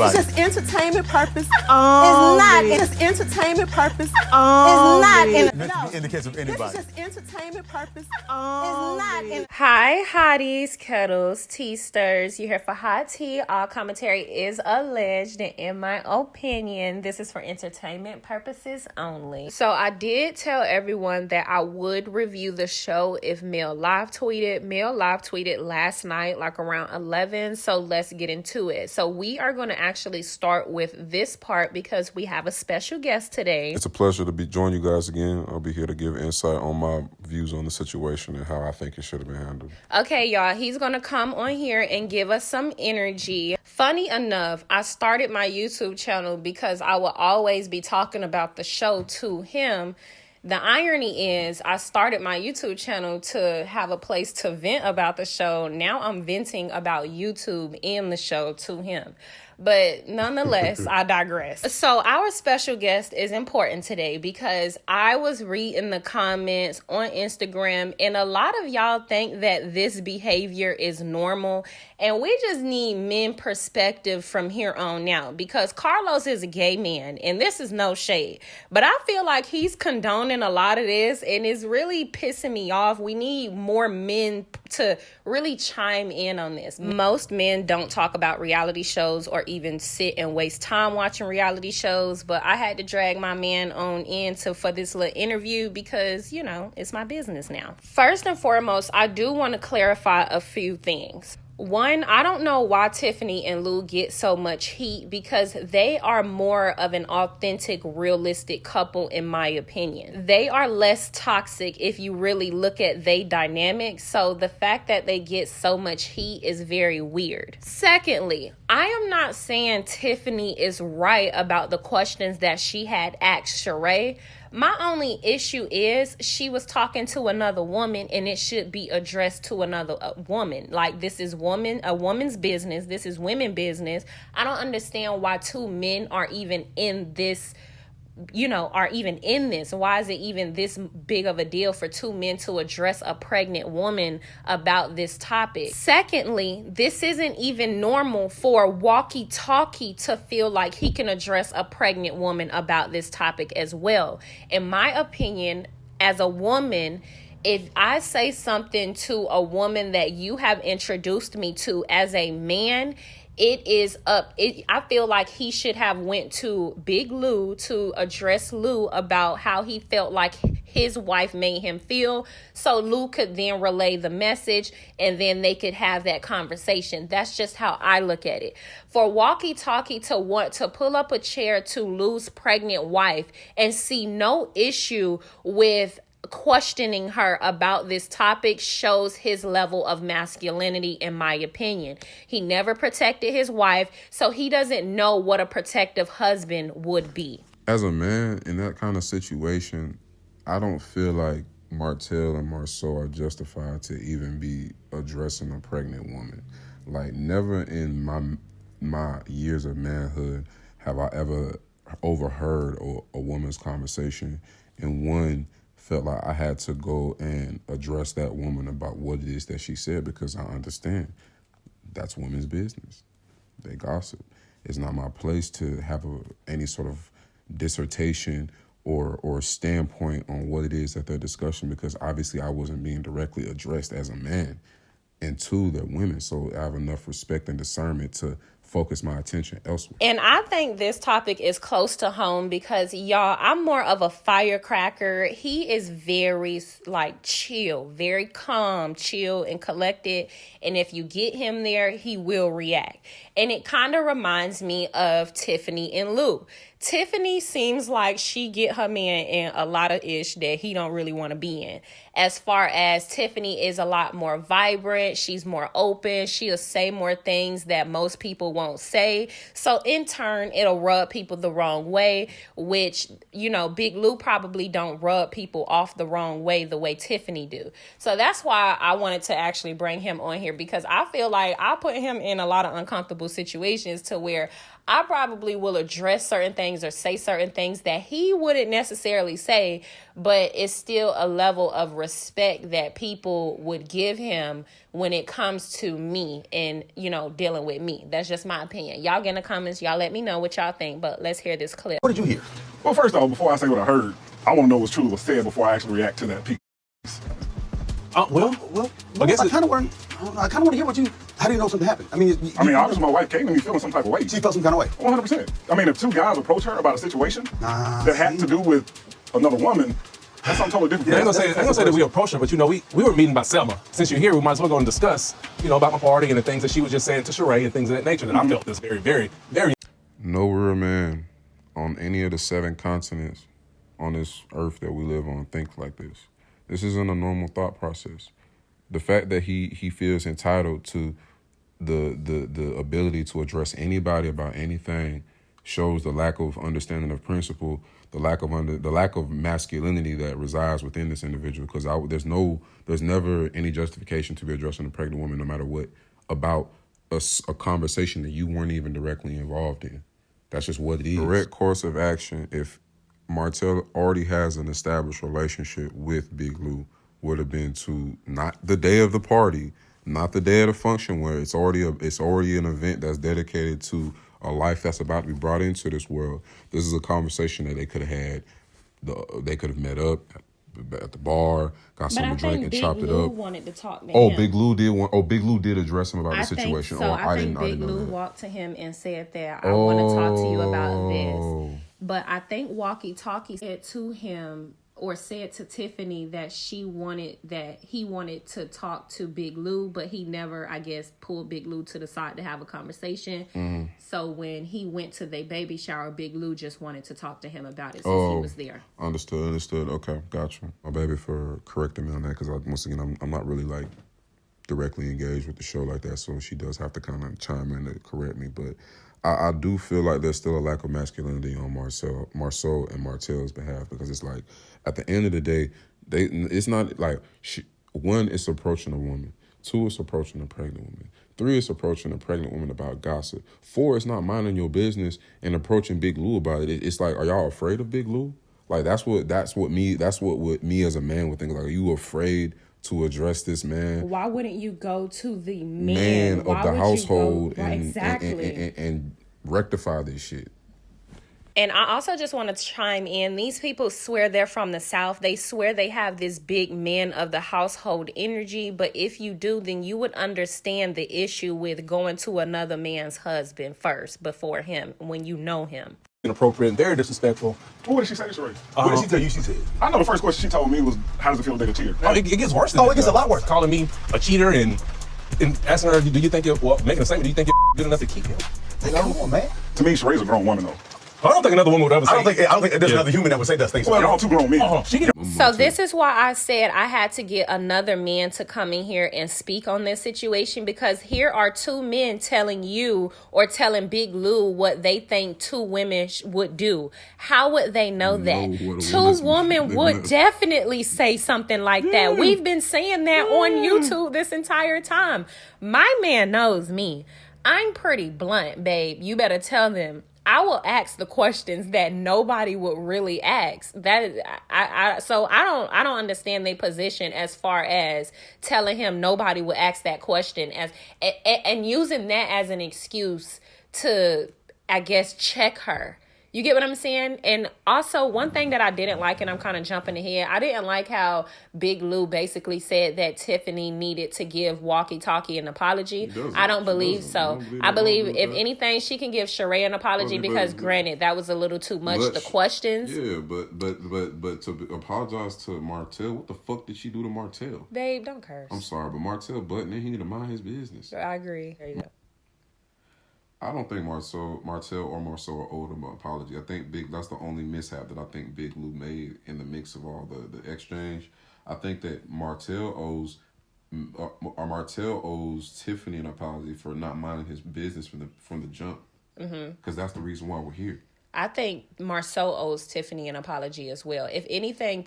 It's just entertainment purpose. It's not. It's just entertainment purpose. It's not. In the case of anybody. It's just entertainment purpose. It's not. Hi, hotties, kettles, tea stirs. You're here for hot tea. All commentary is alleged, and in my opinion, this is for entertainment purposes only. So I did tell everyone that I would review the show if Mel live tweeted. Mel live tweeted last night, like around 11. So let's get into it. So we are going to actually start with this part because we have a special guest today. It's a pleasure to join you guys again. I'll be here to give insight on my views on the situation and how I think it should have been handled. Okay, y'all, he's going to come on here and give us some energy. Funny enough, I started my YouTube channel because I will always be talking about the show to him. The irony is I started my YouTube channel to have a place to vent about the show. Now I'm venting about YouTube and the show to him. But nonetheless, I digress. So our special guest is important today because I was reading the comments on Instagram and a lot of y'all think that this behavior is normal. And we just need men perspective from here on out because Carlos is a gay man and this is no shade. But I feel like he's condoning a lot of this and it's really pissing me off. We need more men to really chime in on this. Most men don't talk about reality shows or even sit and waste time watching reality shows, but I had to drag my man on in for this little interview because, you know, it's my business now. First and foremost, I do want to clarify a few things. One, I don't know why Tiffany and Lou get so much heat because they are more of an authentic, realistic couple, in my opinion. They are less toxic if you really look at their dynamics. So the fact that they get so much heat is very weird. Secondly, I am not saying Tiffany is right about the questions that she had asked Sheree. My only issue is she was talking to another woman and it should be addressed to another woman. Like, this is a woman's business. This is women's business. I don't understand why two men are even in this, Why is it even this big of a deal for two men to address a pregnant woman about this topic? Secondly, this isn't even normal for walkie-talkie to feel like he can address a pregnant woman about this topic as well. In my opinion, as a woman, if I say something to a woman that you have introduced me to as a man, I feel like he should have went to Big Lou to address Lou about how he felt like his wife made him feel. So Lou could then relay the message and then they could have that conversation. That's just how I look at it. For walkie-talkie to want to pull up a chair to Lou's pregnant wife and see no issue with questioning her about this topic shows his level of masculinity, in my opinion. He never protected his wife, so he doesn't know what a protective husband would be. As a man in that kind of situation, I don't feel like Martell and Marceau are justified to even be addressing a pregnant woman. Like, never in my years of manhood have I ever overheard a woman's conversation and one felt like I had to go and address that woman about what it is that she said because I understand that's women's business. They gossip. It's not my place to have any sort of dissertation or standpoint on what it is that they're discussing because obviously I wasn't being directly addressed as a man. And two, they're women, so I have enough respect and discernment to focus my attention elsewhere. And I think this topic is close to home because, y'all, I'm more of a firecracker. He is very, chill, very calm, chill, and collected. And if you get him there, he will react. And it kind of reminds me of Tiffany and Lou. Tiffany seems like she get her man in a lot of ish that he don't really want to be in. As far as Tiffany is a lot more vibrant, she's more open, she'll say more things that most people won't say. So in turn, it'll rub people the wrong way, which, Big Lou probably don't rub people off the wrong way the way Tiffany do. So that's why I wanted to actually bring him on here because I feel like I put him in a lot of uncomfortable uncomfortable situations to where I probably will address certain things or say certain things that he wouldn't necessarily say, but it's still a level of respect that people would give him when it comes to me and, you know, dealing with me. That's just my opinion. Y'all get in the comments. Y'all let me know what y'all think, but let's hear this clip. What did you hear? Well, first off, before I say what I heard, I want to know what's truly was said before I actually react to that piece. Well, I guess I kind of want to hear what you. How do you know something happened? I mean, obviously my wife came to me feeling some type of way. She felt some kind of way. 100%. I mean, if two guys approach her about a situation that had to do with another woman, that's something totally different. Yeah, I ain't gonna say that we approached her, but you know, we were meeting by Selma. Since you're here, we might as well go and discuss, you know, about my party and the things that she was just saying to Sheree and things of that nature. That I felt this very, very, very. No real man on any of the 7 continents on this earth that we live on think like this. This isn't a normal thought process. The fact that he feels entitled to the ability to address anybody about anything shows the lack of understanding of principle, the lack of masculinity that resides within this individual. Because there's never any justification to be addressing a pregnant woman, no matter what, about a conversation that you weren't even directly involved in. That's just what it is. Correct course of action, if Martell already has an established relationship with Big Lou, would have been to not the day of the party, not the day of the function where it's already an event that's dedicated to a life that's about to be brought into this world. This is a conversation that they could have had. They could have met up at the bar, got something to drink, and chopped it up. Wanted to talk to him. Big Lou did address him about the situation. I think Big Lou walked to him and said that I want to talk to you about this. But I think Walkie Talkie said to him or said to Tiffany that he wanted to talk to Big Lou, but he never, I guess, pulled Big Lou to the side to have a conversation. Mm-hmm. So when he went to their baby shower, Big Lou just wanted to talk to him about it since he was there. Understood. Okay, gotcha. My baby for correcting me on that, because once again, I'm not really like directly engaged with the show like that, so she does have to kind of chime in to correct me. But I do feel like there's still a lack of masculinity on Marceau and Martell's behalf, because it's like, at the end of the day, it's not like, one, it's approaching a woman. 2, it's approaching a pregnant woman. 3, it's approaching a pregnant woman about gossip. 4, it's not minding your business and approaching Big Lou about it. It's like, are y'all afraid of Big Lou? Like, that's what me as a man would think. Like, are you afraid to address this man? Why wouldn't you go to the man of the household exactly and rectify this shit? And I also just want to chime in. These people swear they're from the South. They swear they have this big man of the household energy. But if you do, then you would understand the issue with going to another man's husband first before him when you know him. Inappropriate and very disrespectful. What did she say to Sheree? What did she tell you she said? I know the first question she told me was, how does it feel to date a cheater? Oh, it gets worse than that. It gets a lot worse. Calling me a cheater and asking her, do you think making a statement, do you think you're good enough to keep him? Come on, man. To me, Sheree's a grown woman, though. I don't think another woman would ever say. I don't think there's another human that would say those things. Well, they're all 2 grown men. So this is why I said I had to get another man to come in here and speak on this situation, because here are 2 men telling you or telling Big Lou what they think 2 women would do. How would they know that? 2 women would definitely say something like that. We've been saying that on YouTube this entire time. My man knows me. I'm pretty blunt, babe. You better tell them. I will ask the questions that nobody would really ask. So I don't understand their position as far as telling him nobody would ask that question and using that as an excuse to, I guess, check her. You get what I'm saying? And also, one thing that I didn't like, and I'm kind of jumping ahead, I didn't like how Big Lou basically said that Tiffany needed to give Walkie Talkie an apology. I don't believe so. I believe if anything, she can give Sheree an apology because, granted, that was a little too much. The questions. Yeah, but to apologize to Martell, what the fuck did she do to Martell? Babe, don't curse. I'm sorry, but Martell button in, he need to mind his business. I agree. There you go. I don't think Martell or Marceau are owed an apology. I think that's the only mishap that I think Big Lou made in the mix of all the exchange. I think that Martell owes Tiffany an apology for not minding his business from the jump. Because that's the reason why we're here. I think Marceau owes Tiffany an apology as well. If anything,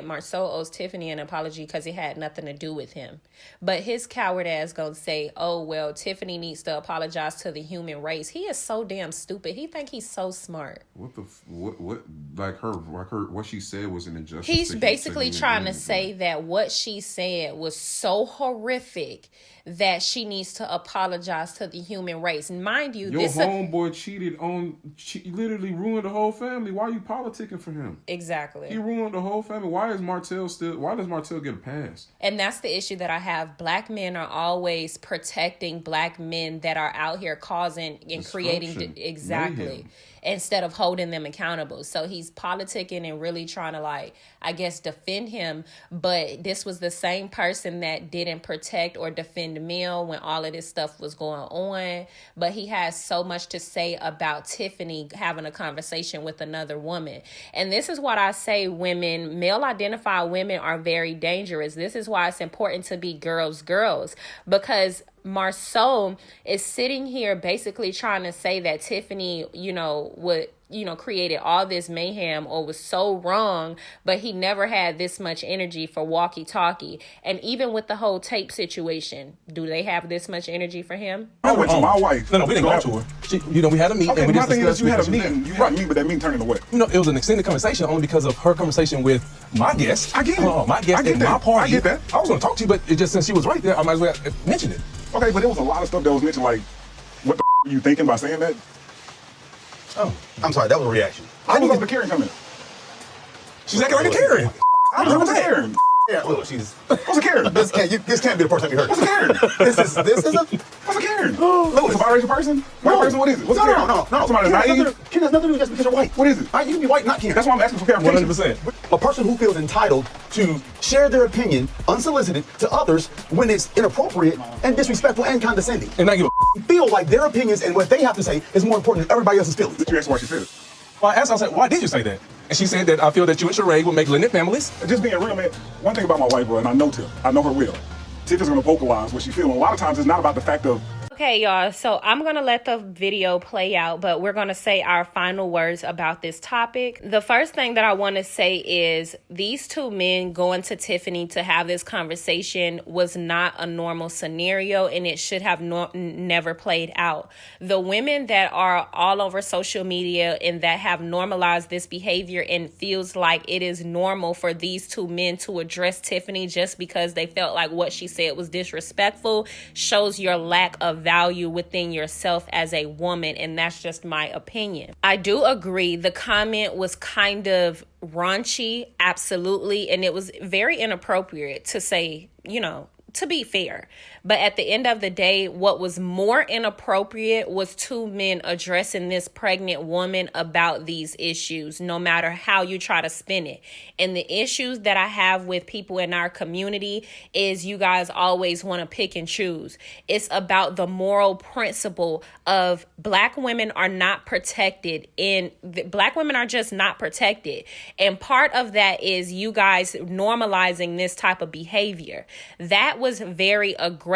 Marceau owes Tiffany an apology because it had nothing to do with him. But his coward ass gonna say, "Oh well, Tiffany needs to apologize to the human race." He is so damn stupid. He think he's so smart. What she said was an injustice. He's basically trying to say that what she said was so horrific that she needs to apologize to the human race. And mind you, your homeboy literally ruined the whole family. Why are you politicking for him? Exactly. He ruined the whole family. Why does Martell get a pass? And that's the issue that I have. Black men are always protecting black men that are out here causing and creating mayhem. Instead of holding them accountable. So he's politicking and really trying to defend him. But this was the same person that didn't protect or defend Mel when all of this stuff was going on. But he has so much to say about Tiffany having a conversation with another woman. And this is what I say, male identified women are very dangerous. This is why it's important to be girls. Because Marceau is sitting here basically trying to say that Tiffany, created all this mayhem or was so wrong, but he never had this much energy for walkie-talkie. And even with the whole tape situation, do they have this much energy for him? I went to my wife. No, we didn't go to her. We had a meeting. Okay, and we my thing is discussed you had a because meeting. You had a meeting, but that meeting turned into what? it was an extended conversation only because of her conversation with my guest. I get it. My guest at my party. I get that. I was going to talk to you, but it just since she was right there, I might as well mention it. Okay, but there was a lot of stuff that was mentioned, like, what the are you thinking by saying that? Oh, I'm sorry, that was a reaction. I was up to Karen coming. She's acting like a Karen. I was up to Karen. Yeah, look, she's. What's a Karen? This can't be the first time you heard it. What's a Karen? This is a. What's a Karen? Look, it's a biracial person? White person? What is it? What's a Karen? No. Somebody naive? Karen has nothing to do with just because you're white. What is it? All right, you can be white, not Karen. That's why I'm asking for clarification. 100%. A person who feels entitled to share their opinion unsolicited to others when it's inappropriate and disrespectful and condescending. And I give Feel like their opinions and what they have to say is more important than everybody else's feelings. You asked why she said it. Well, I asked her, I said, why did you say that? And she said that I feel that you and Sheree would make blended families. Just being real, man, one thing about my wife, bro, and I know Tiff. I know her well. Tiff is going to vocalize what she feels. And a lot of times it's not about the fact of, Okay, y'all, so I'm going to let the video play out, but we're going to say our final words about this topic. The first thing that I want to say is these two men going to Tiffany to have this conversation was not a normal scenario, and it should have never played out. The women that are all over social media and that have normalized this behavior and feels like it is normal for these two men to address Tiffany just because they felt like what she said was disrespectful shows your lack of value within yourself as a woman, and that's just my opinion. I do agree the comment was kind of raunchy, absolutely, and it was very inappropriate to say, to be fair. But at the end of the day, what was more inappropriate was two men addressing this pregnant woman about these issues, no matter how you try to spin it. And the issues that I have with people in our community is you guys always want to pick and choose. It's about the moral principle of black women are not protected, black women are just not protected. And part of that is you guys normalizing this type of behavior. That was very aggressive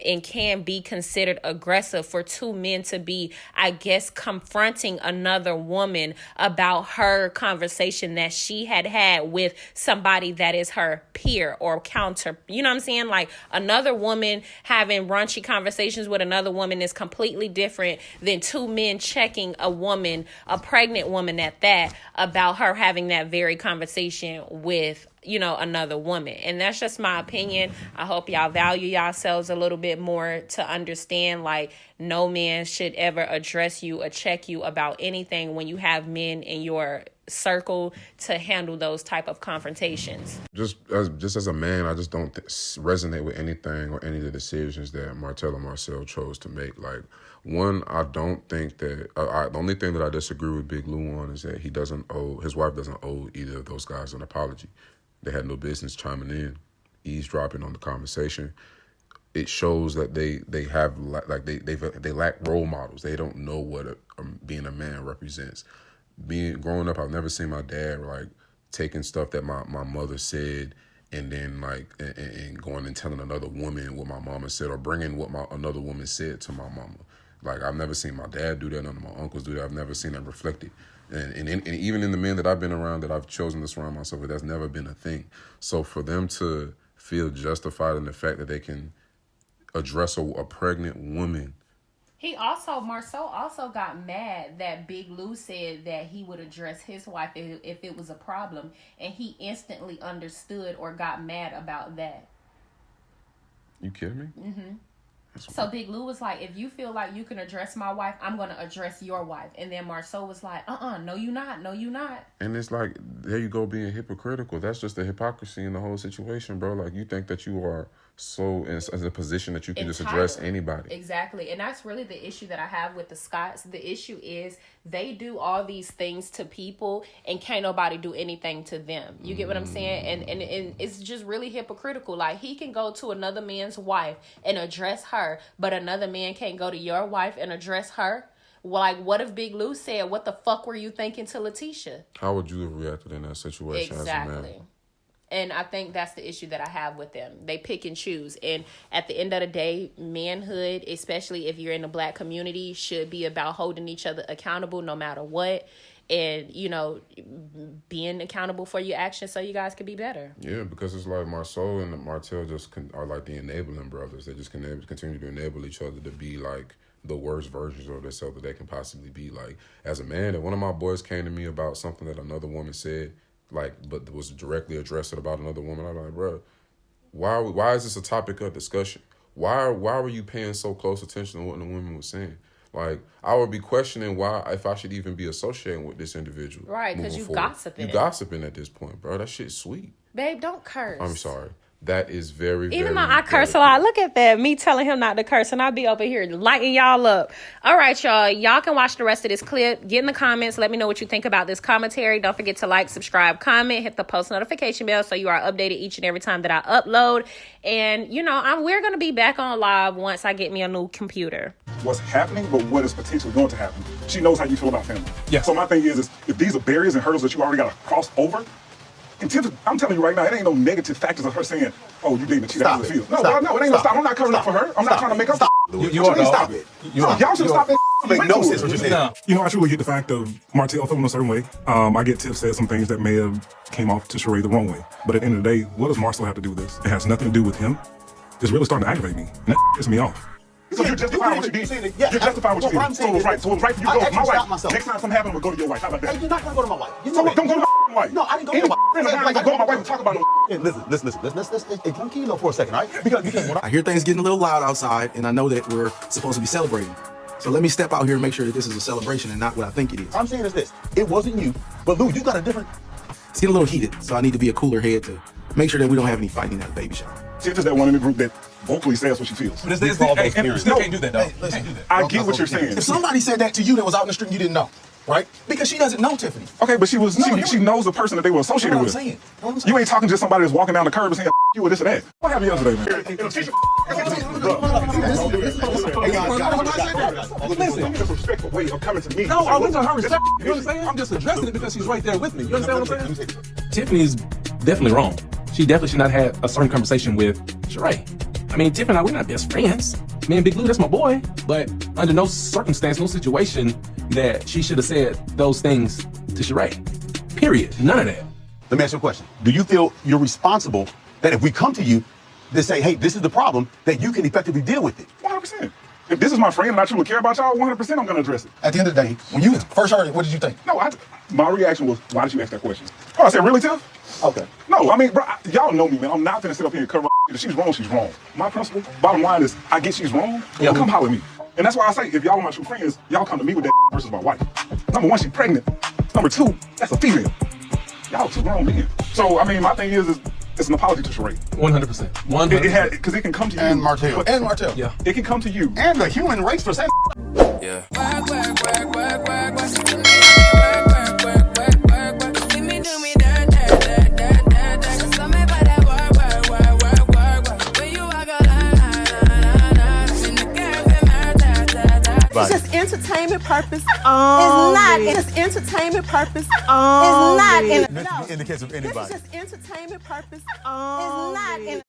and can be considered aggressive for two men to be, I guess, confronting another woman about her conversation that she had with somebody that is her peer or counter. You know what I'm saying? Like another woman having raunchy conversations with another woman is completely different than two men checking a woman, a pregnant woman at that, about her having that very conversation with another woman. And that's just my opinion. I hope y'all value yourselves a little bit more to understand, like, no man should ever address you or check you about anything when you have men in your circle to handle those type of confrontations. Just as a man, I just don't resonate with anything or any of the decisions that Martell and Marcel chose to make. Like, one, I don't think that the only thing that I disagree with Big Lou on is that his wife doesn't owe either of those guys an apology. They had no business chiming in, eavesdropping on the conversation. It shows that they lack role models. They don't know what being a man represents. Growing up, I've never seen my dad taking stuff that my mother said and then and going and telling another woman what my mama said, or bringing what another woman said to my mama. Like, I've never seen my dad do that. None of my uncles do that. I've never seen that reflected. And even in the men that I've been around, that I've chosen to surround myself with, that's never been a thing. So for them to feel justified in the fact that they can address a pregnant woman. Marceau also got mad that Big Lou said that he would address his wife if it was a problem. And he instantly understood or got mad about that. You kidding me? Mm-hmm. So Big Lou was like, if you feel like you can address my wife, I'm going to address your wife. And then Marceau was like, no, you not. No, you not. And it's like, there you go being hypocritical. That's just the hypocrisy in the whole situation, bro. Like, you think that you are so in a position that you can just address anybody. Exactly. And that's really the issue that I have with the Scotts. The issue is they do all these things to people and can't nobody do anything to them. You get what I'm saying? And it's just really hypocritical. Like, he can go to another man's wife and address her, but another man can't go to your wife and address her. Like, what if Big Lou said, what the fuck were you thinking to Letitia? How would you have reacted in that situation as a man? And I think that's the issue that I have with them. They pick and choose. And at the end of the day, manhood, especially if you're in the Black community, should be about holding each other accountable no matter what. And, you know, being accountable for your actions so you guys can be better. Yeah, because it's like Marceau and Martell are like the enabling brothers. They just continue to enable each other to be like the worst versions of themselves that they can possibly be. Like, as a man, if one of my boys came to me about something that another woman said, like, but was directly addressed about another woman, I'm like, bro, why is this a topic of discussion? Why were you paying so close attention to what the woman was saying? Like, I would be questioning why, if I should even be associating with this individual. Right, because you gossiping. You gossiping at this point, bro. That shit's sweet. Babe, don't curse. I'm sorry. That is very, even though I curse a lot, look at that. Me telling him not to curse, and I'll be over here lighting y'all up. All right, y'all. Y'all can watch the rest of this clip. Get in the comments. Let me know what you think about this commentary. Don't forget to like, subscribe, comment, hit the post notification bell so you are updated each and every time that I upload. And, you know, we're going to be back on live once I get me a new computer. What's happening, but what is potentially going to happen. She knows how you feel about family. Yeah. So my thing is if these are barriers and hurdles that you already got to cross over, I'm telling you right now, it ain't no negative factors of her saying, "Oh, you dating a cheater." No, it ain't no stop. I'm not covering up for her. I'm not trying to make up. You are, stop it. Y'all should stop that. Make no sense what you're saying. No. You know, I truly get the fact of Martell feeling a certain way. I get Tiff said some things that may have came off to Sheree the wrong way. But at the end of the day, what does Marcel have to do with this? It has nothing to do with him. It's really starting to aggravate me. And that pisses me off. So you're justifying what you did. You're justifying what you did. So it was right. So it was right for you to go to my wife. Next time something happens, we'll go to your wife. How about that? Hey, you're not gonna go to my wife. Don't go to my wife. No, I didn't go to my wife. Go to my wife and talk about it. Listen. Hey, tranquilo for a second, all right? Because I hear things getting a little loud outside, and I know that we're supposed to be celebrating. So let me step out here and make sure that this is a celebration and not what I think it is. I'm saying is this. It wasn't you, but Lou, you got a different... It's getting a little heated, so I need to be a cooler head to make sure that we don't have any fighting at the baby shower. Tiff is that one in the group that vocally says what she feels. But you still can't do that, though. I get what you're saying. If somebody said that to you that was out in the street and you didn't know, right? Because she doesn't know Tiffany. Okay, but she knows the person that they were associated with. You ain't talking to somebody that's walking down the curb and saying you or this or that. What happened yesterday, man? Listen, disrespectful way of coming to me. No, I wasn't her respect. You know what I'm saying? I'm just addressing it because she's right there with me. You understand what I'm saying? Tiffany's definitely wrong. She definitely should not have a certain conversation with Sheree. I mean, Tiff and I, we're not best friends. Me and Big Lou, that's my boy. But under no circumstance, no situation that she should have said those things to Sheree. Period. None of that. Let me ask you a question. Do you feel you're responsible that if we come to you to say, hey, this is the problem, that you can effectively deal with it? 100%. If this is my friend and I truly care about y'all, 100% I'm going to address it. At the end of the day, when you first heard it, what did you think? No, my reaction was, why did you ask that question? Oh, I said, really, Tiff? Okay. No, I mean, bro, y'all know me, man. I'm not going to sit up here and cover up. If she's wrong, she's wrong. My principle, bottom line is, I get she's wrong, well, come holler at me. And that's why I say, if y'all are my true friends, y'all come to me with that versus my wife. Number one, she's pregnant. Number two, that's a female. Y'all too grown men. So, I mean, my thing is it's an apology to Sheree. 100%. 100%. Because it can come to you. And Martell. Yeah. It can come to you. And the human race for saying... Yeah. It's just entertainment purpose. It's not. It's just entertainment purpose. It's not. In the case of anybody. This is just entertainment purpose. It's not.